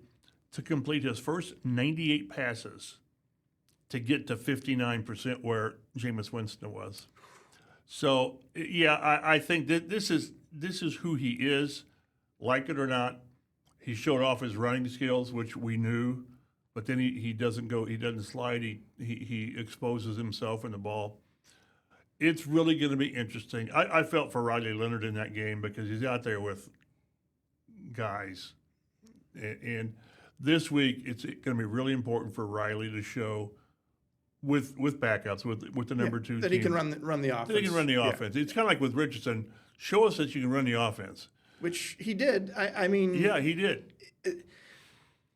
to complete his first 98 passes to get to 59% where Jameis Winston was. So, yeah, I think that this is who he is, like it or not. He showed off his running skills, which we knew, but then he doesn't slide. He exposes himself in the ball. It's really going to be interesting. I felt for Riley Leonard in that game because he's out there with guys. And this week, it's going to be really important for Riley to show with backups, with the number two that team, he can run the offense. that he can run the offense. It's kind of like with Richardson. Show us that you can run the offense. Which he did. I mean, Yeah, he did.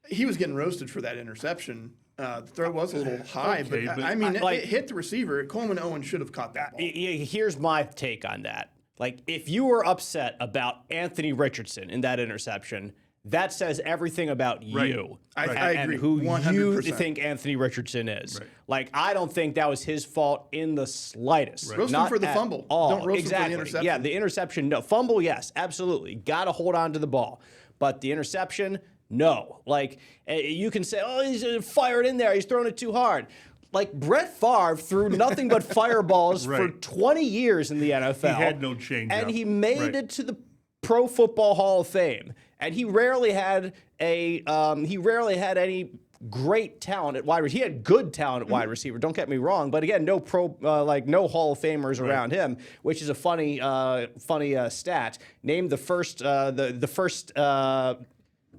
he was getting roasted for that interception. The throw was a little high, Okay, but but I mean, like- it hit the receiver. Coleman Owen should have caught that ball. Here's my take on that. Like, if you were upset about Anthony Richardson in that interception, that says everything about you. I and agree, who you 100%. think Anthony Richardson is. Right. Like, I don't think that was his fault in the slightest. Roast him Not for the at fumble. all. Don't roast him for the Exactly. interception. Yeah, the interception, no. Fumble, yes, absolutely. Got to hold on to the ball. But the interception, no. Like, you can say, oh, he's fired in there. He's throwing it too hard. Like, Brett Favre threw nothing but fireballs for Right. 20 years in the NFL. He had no change. And he made it to the Pro Football Hall of Fame. And he rarely had any great talent at wide receiver. He had good talent at wide receiver. Don't get me wrong, but again, no Hall of Famers around him, which is a funny stat. Named the first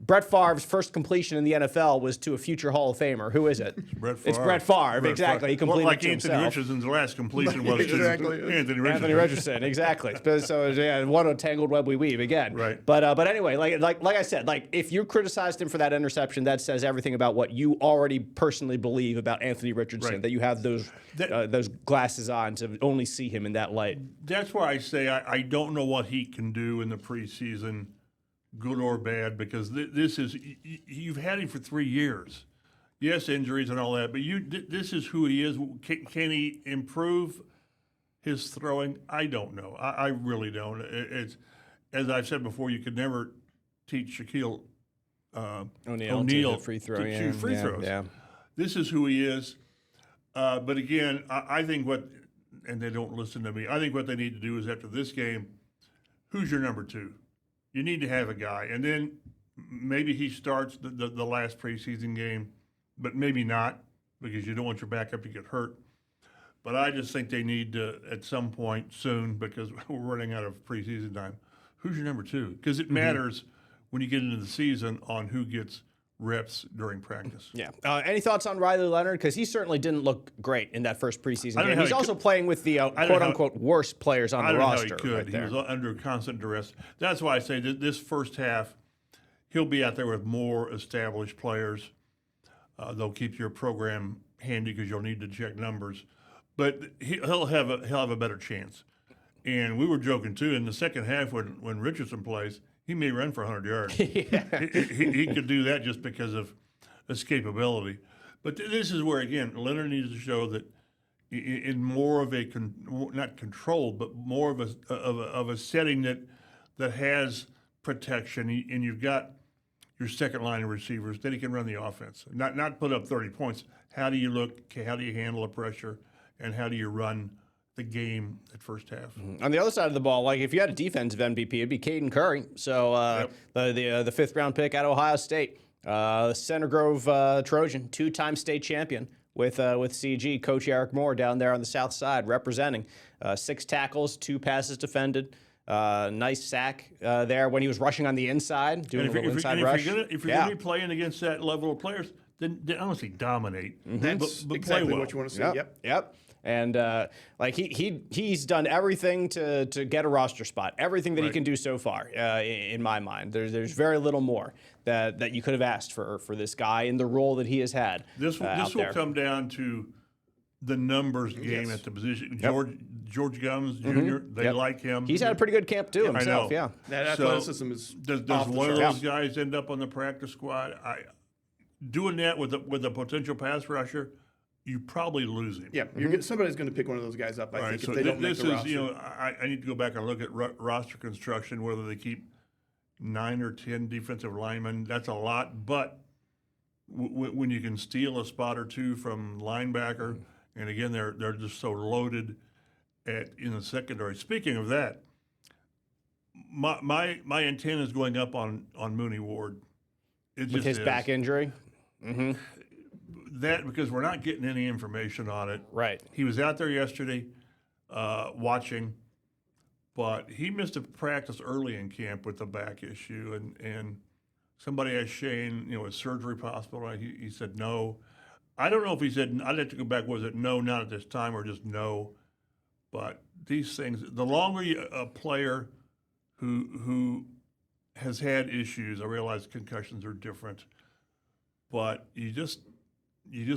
Brett Favre's first completion in the NFL was to a future Hall of Famer. Who is it? Brett Favre. It's Brett Favre. Exactly. He completed like it to Anthony himself. Richardson's last completion was Exactly. to Anthony Richardson. Anthony Richardson, exactly. So yeah, what a tangled web we weave again. Right. But anyway, like I said, like if you criticized him for that interception, that says everything about what you already personally believe about Anthony Richardson. Right. That you have those glasses on to only see him in that light. That's why I say I don't know what he can do in the preseason, good or bad, because this is you've had him for 3 years. Yes, injuries and all that, but this is who he is. Can he improve his throwing? I don't know. I really don't. as I've said before, you could never teach Shaquille O'Neal O'Neal to free throw, to shoot free throws. Yeah. This is who he is. But again, I think and they don't listen to me, I think what they need to do is after this game, who's your number 2? You need to have a guy. And then maybe he starts the last preseason game, but maybe not because you don't want your backup to get hurt. But I just think they need to, at some point soon, because we're running out of preseason time, who's your number 2? Because it matters when you get into the season on who gets reps during practice. Yeah. Any thoughts on Riley Leonard? Because he certainly didn't look great in that first preseason game. He's also playing with the quote-unquote worst players on the roster. He right there. was under constant duress. That's why I say that this first half, he'll be out there with more established players. They'll keep your program handy because you'll need to check numbers. But he'll have a better chance. And we were joking, too, in the second half when Richardson plays, he may run for 100 yards. he could do that just because of escapability. But this is where, again, Leonard needs to show that in more of a not controlled, but more of a setting that has protection, and you've got your second line of receivers, then he can run the offense. Not put up 30 points. How do you look? How do you handle the pressure? And how do you run the game at first half? On the other side of the ball, like if you had a defensive MVP, it'd be Caden Curry. So the fifth-round pick out of Ohio State, Center Grove Trojan, 2-time state champion with CG. Coach Eric Moore down there on the south side representing. 6 tackles, 2 passes defended. Nice sack there when he was rushing on the inside, doing a little inside rush. If you're going to be playing against that level of players, then honestly dominate. That's but exactly play well. what you want to see. Yep. And like he's done everything to get a roster spot, everything that he can do so far. In my mind, there's very little more that you could have asked for this guy in the role that he has had. This will come down to the numbers game at the position. George Gumbs Jr. They like him. He's had a pretty good camp too himself. I know. Yeah, that athleticism is. Does one of those guys end up on the practice squad? Doing that with a potential pass rusher, you probably lose him. Yeah, somebody's going to pick one of those guys up. I think so if they don't make the roster. I need to go back and look at roster construction, whether they keep 9 or 10 defensive linemen. That's a lot, but when you can steal a spot or 2 from linebacker, and again they're just so loaded in the secondary. Speaking of that, my antenna is going up on Mooney Ward. With his back injury. Mm-hmm. That because we're not getting any information on it. Right. He was out there yesterday watching, but he missed a practice early in camp with the back issue, and somebody asked Shane, is surgery possible? He said no. I don't know if he said, I'd have to go back, was it no, not at this time, or just no? But these things, the longer a player who has had issues, I realize concussions are different, but you just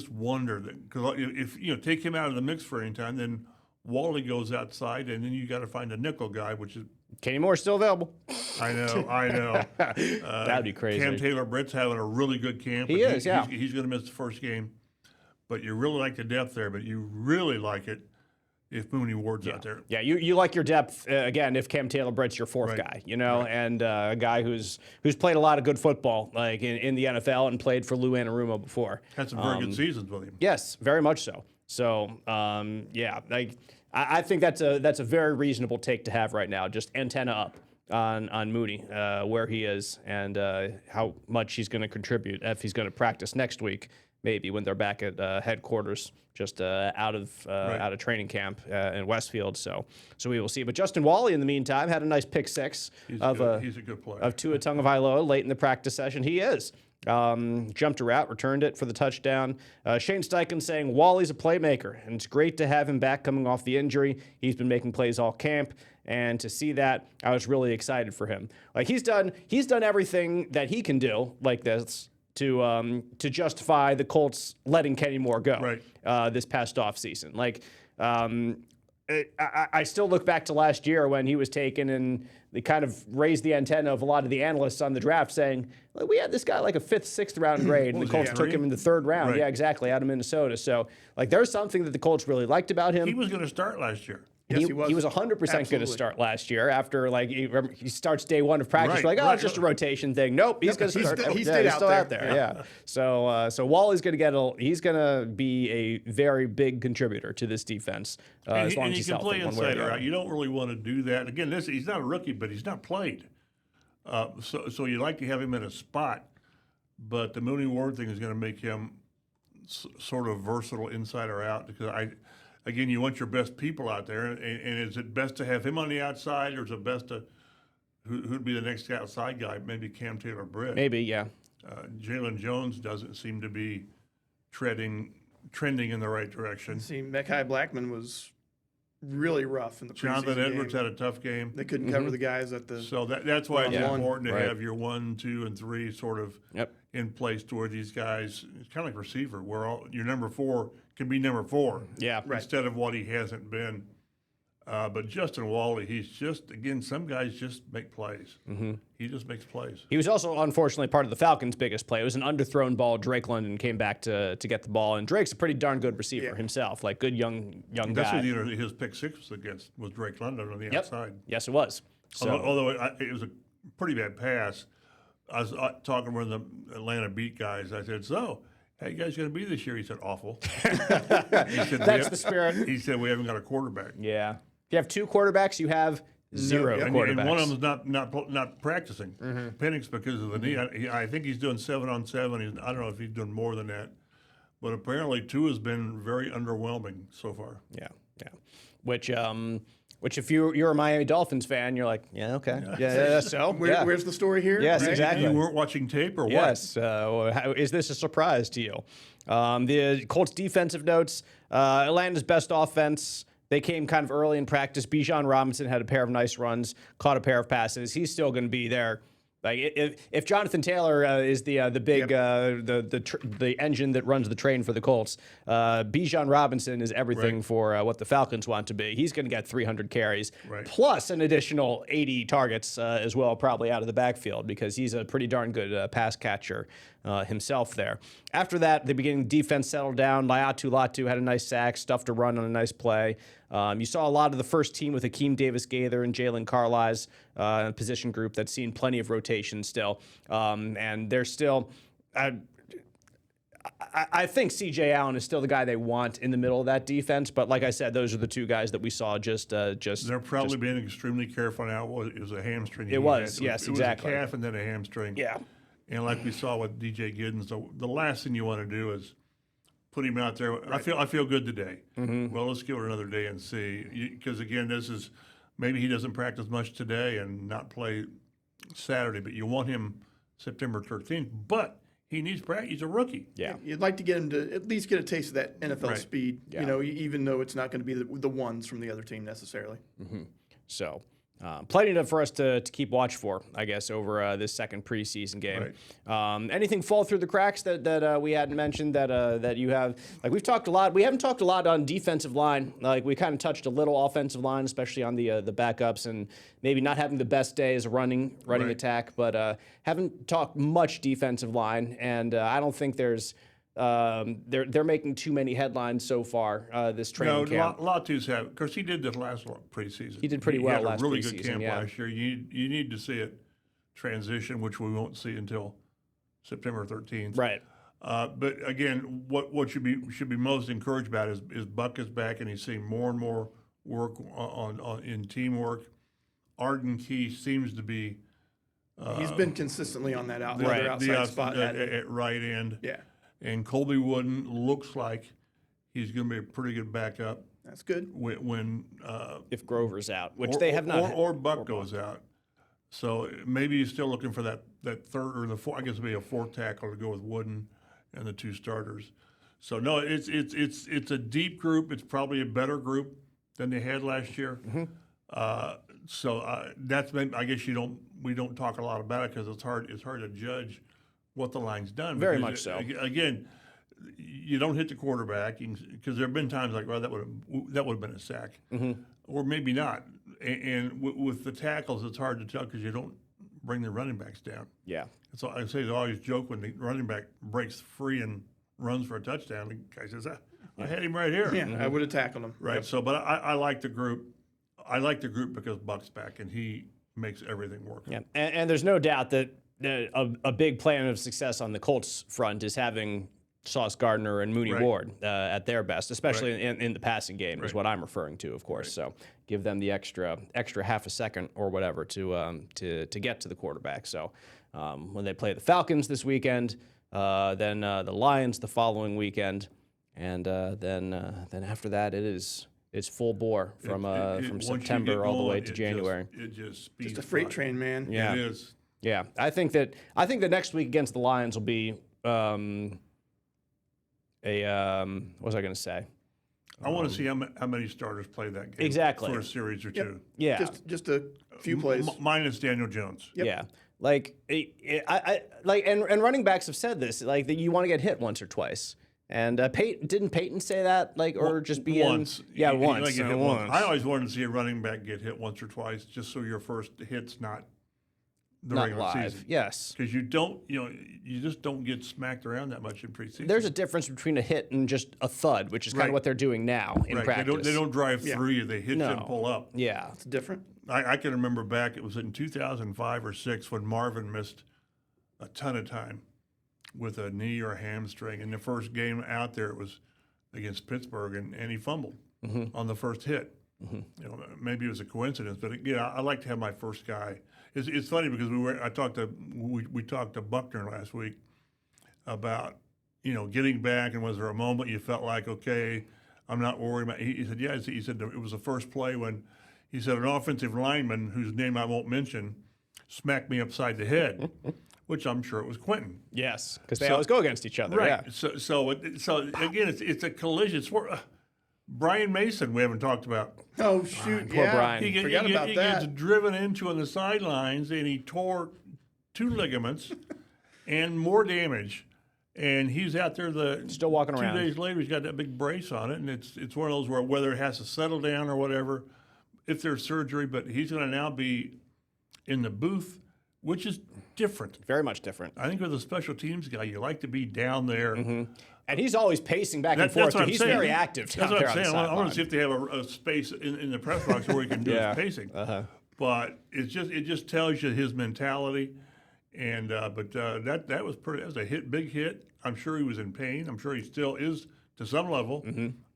wonder that, because if take him out of the mix for any time, then Wally goes outside, and then you got to find a nickel guy, which is Kenny Moore's still available. I know. That'd be crazy. Cam Taylor-Britt's having a really good camp. He is, yeah. He's going to miss the first game, but you really like the depth there. But you really like it if Mooney Ward's out there. Yeah, you like your depth again if Cam Taylor-Britt's your fourth guy, and a guy who's played a lot of good football, like in the NFL, and played for Lou Anarumo before. Had some very good seasons with him. Yes, very much so. So I think that's a very reasonable take to have right now. Just antenna up on Mooney, where he is, and how much he's going to contribute if he's going to practice next week. Maybe when they're back at headquarters, just out of training camp in Westfield. So we will see. But Justin Wally, in the meantime, had a nice pick six he's a good player. of Tua Tagovailoa late in the practice session. He is. Jumped a route, returned it for the touchdown. Shane Steichen saying Wally's a playmaker, and it's great to have him back coming off the injury. He's been making plays all camp, and to see that, I was really excited for him. Like he's done everything that he can do like this to justify the Colts letting Kenny Moore go this past offseason. Like I still look back to last year when he was taken, and they kind of raised the antenna of a lot of the analysts on the draft saying, well, we had this guy like a 5th, 6th round grade, and the Colts took him in the 3rd round. Right. Yeah, exactly, out of Minnesota. So, like, there's something that the Colts really liked about him. He was going to start last year. Yes, He was 100% going to Absolutely. start last year after he starts day one of practice. Right, We're like, oh, right. it's just a rotation thing. Nope, he's going to start. He Yeah, stayed he's out still there. out there. Yeah. So Wally's going to he's going to be a very big contributor to this defense as long as he he's can healthy. play One way or inside the or other. out. You don't really want to do that. Again, he's not a rookie, but he's not played. So you like to have him in a spot, but the Mooney Ward thing is going to make him sort of versatile inside or out because again, you want your best people out there, and is it best to have him on the outside, or is it best to who'd be the next outside guy? Maybe Cam Taylor-Britt. Maybe, yeah. Jalen Jones doesn't seem to be trending in the right direction. See, Mekhi Blackman was really rough in the preseason Jonathan Edwards game. had a tough game. They couldn't cover the guys at the. So that's why it's Yeah. important to Right. have your 1, 2, and 3 sort of in place toward these guys. It's kind of like receiver, where your number 4 can be number 4 Yeah. Right. instead of what he hasn't been. But Justin Wally, he's just, again, some guys just make plays. He just makes plays. He was also, unfortunately, part of the Falcons' biggest play. It was an underthrown ball. Drake London came back to get the ball, and Drake's a pretty darn good receiver himself, like good young That's guy. who his pick 6 was against, was Drake London on the outside. Yes, it was. So, Although it was a pretty bad pass. I was talking with the Atlanta beat guys. I said, so, how you guys going to be this year? He said, awful. He said, that's the spirit. He said, we haven't got a quarterback. Yeah. If you have 2 quarterbacks, you have 0 quarterbacks. And one of them's not practicing. Penix because of the knee. I think he's doing 7-on-7. I don't know if he's doing more than that. But apparently 2 has been very underwhelming so far. Yeah. Which if you're a Miami Dolphins fan, you're like, yeah, okay. Yeah. So, Where's the story here? Yes, Right? exactly. You weren't watching tape or what? Yes. Is this a surprise to you? The Colts defensive notes, Atlanta's best offense. They came kind of early in practice. Bijan Robinson had a pair of nice runs, caught a pair of passes. He's still going to be there. Like if Jonathan Taylor is the big the engine that runs the train for the Colts, Bijan Robinson is everything for what the Falcons want to be. He's going to get 300 carries plus an additional 80 targets as well, probably out of the backfield because he's a pretty darn good pass catcher himself there. After that, the beginning defense settled down. Laiatu Latu had a nice sack, stuffed a run on a nice play. You saw a lot of the first team with Akeem Davis-Gaither and Jalen Carlies position group that's seen plenty of rotation still. And they're still... I think C.J. Allen is still the guy they want in the middle of that defense, but like I said, those are the 2 guys that we saw just. They're probably being extremely careful now. It was a hamstring. It was, yes, exactly. It was a calf and then a hamstring. Yeah. And like we saw with DJ Giddens, the last thing you want to do is put him out there. Right. I feel good today. Well, let's give it another day and see. Because again, this is maybe he doesn't practice much today and not play Saturday, but you want him September 13th. But he needs practice. He's a rookie. Yeah. You'd like to get him to at least get a taste of that NFL speed, Yeah. Even though it's not going to be the ones from the other team necessarily. So plenty for us to keep watch for, I guess, over this second preseason game. Right. Anything fall through the cracks that we hadn't mentioned that you have? Like we've talked a lot. We haven't talked a lot on defensive line. Like we kind of touched a little offensive line, especially on the backups and maybe not having the best day as a running attack. But haven't talked much defensive line, and I don't think there's. They're making too many headlines so far this training camp. Latu's have. Of course, he did this last preseason. He did pretty well had last a really preseason, good camp yeah. last year. You need to see it transition, which we won't see until September 13th. Right. But again, what should be most encouraged about is Buck is back and he's seeing more and more work in teamwork. Arden Key seems to be. He's been consistently on that the outside spot at right end. Yeah. And Colby Wooden looks like he's going to be a pretty good backup. That's good. When If Grover's out, which they have not. or Buck goes out. So maybe he's still looking for that third or the fourth. I guess it'd be a 4th tackle to go with Wooden and the 2 starters. So no, it's a deep group. It's probably a better group than they had last year. So that's maybe, I guess we don't talk a lot about it because it's hard to judge what the line's done. Very much so. Again, you don't hit the quarterback because there have been times like, well, that would have been a sack, or maybe not. And with the tackles, it's hard to tell because you don't bring the running backs down. Yeah. So I say they always joke when the running back breaks free and runs for a touchdown. The guy says, "I had him right here." Yeah, I would have tackled him. Right. So, but I like the group. I like the group because Buck's back, and he makes everything work. Yeah, and there's no doubt that a big plan of success on the Colts front is having Sauce Gardner and Mooney Ward at their best, especially in the passing game, is what I'm referring to, of course. So give them the extra half a second or whatever to get to the quarterback. So when they play the Falcons this weekend, then the Lions the following weekend, and then after that it's full bore from September all the way to January. It just speeds. Just a freight train, man. Yeah. It is. Yeah, I think that next week against the Lions will be what was I going to say? I want to see how many starters play that game. Exactly. For a series or two. Yeah, Just a few plays. Minus Daniel Jones. yeah. Like I and running backs have said this, like that you want to get hit once or twice. And didn't Peyton say that, like, or just be once? in? Yeah, He once. like get hit once. I always wanted to see a running back get hit once or twice, just so your first hit's not the Not regular live. season. Yes. Because you just don't get smacked around that much in preseason. There's a difference between a hit and just a thud, which is kind of what they're doing now in practice. They don't drive through you. They hit you and pull up. Yeah. It's different. I can remember back, it was in 2005 or 6 when Marvin missed a ton of time with a knee or a hamstring. In the first game out there, it was against Pittsburgh, and he fumbled on the first hit. Maybe it was a coincidence, but I like to have my first guy. It's funny because we talked to Buckner last week about getting back, and was there a moment you felt like, okay, I'm not worried about? He said yes. He said it was the first play when he said an offensive lineman whose name I won't mention smacked me upside the head. Which I'm sure it was Quentin. Yes, because they always go against each other. Right. Yeah. So again, it's a collision. It's Brian Mason we haven't talked about. Oh shoot! Poor Brian. Forgot He about that. gets driven into on the sidelines, and he tore 2 ligaments and more damage. And he's out there Still walking around. 2 days later, he's got that big brace on it, and it's one of those where whether it has to settle down or whatever, if there's surgery, but he's going to now be in the booth, which is different. Very much different. I think with a special teams guy, you like to be down there. And he's always pacing back and That's forth. what I'm He's saying. very active down That's there what on I'm the saying. I want sideline. to see if they have a space in the press box where he can do his pacing. But it just tells you his mentality. And that was a big hit. I'm sure he was in pain. I'm sure he still is to some level.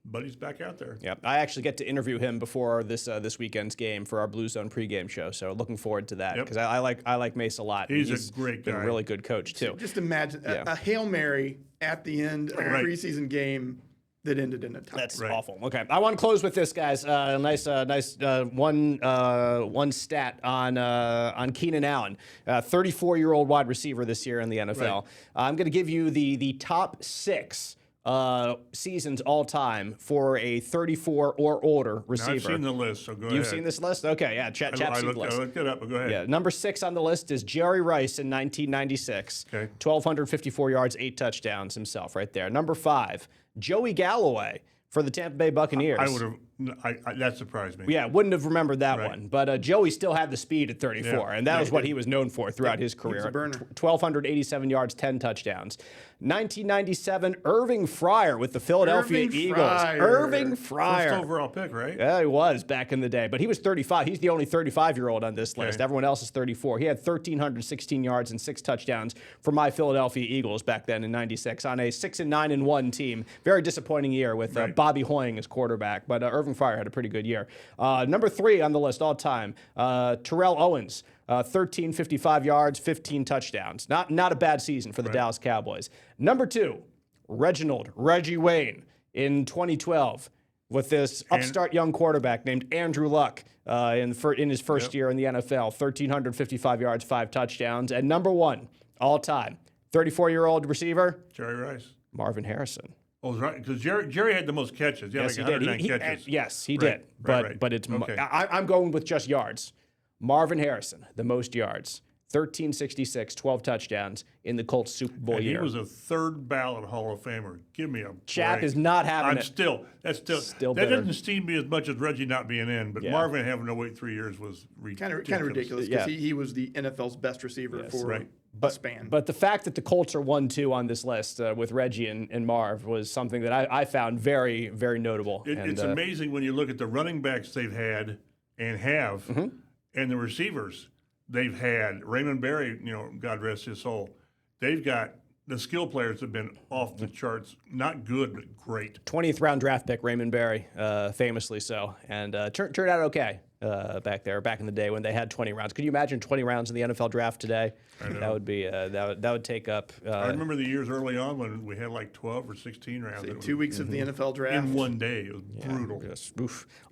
But he's back out there. Yeah, I actually get to interview him before this weekend's game for our Blue Zone pregame show. So looking forward to that because I like Mace a lot. He's a great been guy. a really good coach too. Just imagine a Hail Mary at the end of a preseason game that ended in a tie. That's awful. Okay, I want to close with this, guys. Nice one stat on Keenan Allen, 34-year-old wide receiver this year in the NFL. Right. I'm going to give you the top 6 seasons all time for a 34 or older receiver. Now, I've seen the list, so go ahead. You've seen this list? Okay, yeah. Chap's I seen the list. looked it up, but go ahead. Yeah, number 6 on the list is Jerry Rice in 1996. Okay. 1,254 yards, 8 touchdowns himself right there. Number 5, Joey Galloway for the Tampa Bay Buccaneers. I would have. That surprised me. Yeah, wouldn't have remembered that one. But Joey still had the speed at 34, and that was what he was known for throughout his career. He was a burner. 1,287 yards, 10 touchdowns. 1997, Irving Fryer with the Philadelphia Eagles. Irving Fryer. First overall pick, right? Yeah, he was back in the day, but he was 35. He's the only 35-year-old on this list. Everyone else is 34. He had 1,316 yards and 6 touchdowns for my Philadelphia Eagles back then in '96 on a 6-9-1 team. Very disappointing year with Bobby Hoying as quarterback, but Irving Fryer had a pretty good year. Number 3 on the list all time, Terrell Owens. 1,355 yards, 15 touchdowns. Not a bad season for the Dallas Cowboys. Number 2, Reggie Wayne in 2012 with this upstart young quarterback named Andrew Luck in his first year in the NFL. 1,355 yards, 5 touchdowns. And number 1 all time, 34-year-old receiver, Jerry Rice. Marvin Harrison. Oh, right, because Jerry had the most catches. Yes, like he did. 109 catches. Yes, he did. But it's Okay. I'm going with just yards. Marvin Harrison, the most yards, 1,366, 12 touchdowns in the Colts Super Bowl And year. he was a third ballot Hall of Famer. Give me a Chap break. is not having it. Still Still that bitter. doesn't steam me as much as Reggie not being in, but Marvin having to wait 3 years was Kind ridiculous. of ridiculous because he was the NFL's best receiver for a span. But the fact that the Colts are 1-2 on this list with Reggie and Marv was something that I found very, very notable. It's amazing when you look at the running backs they've had and have, and the receivers they've had, Raymond Berry, God rest his soul, they've got the skill players have been off the charts, not good, but great. 20th round draft pick, Raymond Berry, famously so, and turned out okay back in the day when they had 20 rounds. Could you imagine 20 rounds in the NFL draft today? That would be that would take up. I remember the years early on when we had like 12 or 16 rounds. 2 weeks of the NFL draft in one day. It was brutal. Just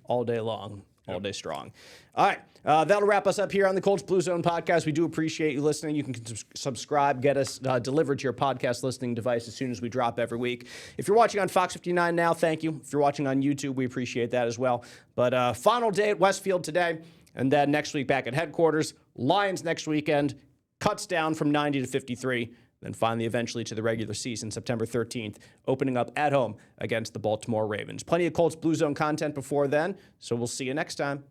all day long. All day strong. All right. That'll wrap us up here on the Colts Blue Zone Podcast. We do appreciate you listening. You can subscribe, get us delivered to your podcast listening device as soon as we drop every week. If you're watching on Fox 59 now, thank you. If you're watching on YouTube, we appreciate that as well. But final day at Westfield today, and then next week back at headquarters. Lions next weekend. Cuts down from 90 to 53. Then finally, eventually, to the regular season, September 13th, opening up at home against the Baltimore Ravens. Plenty of Colts Blue Zone content before then, so we'll see you next time.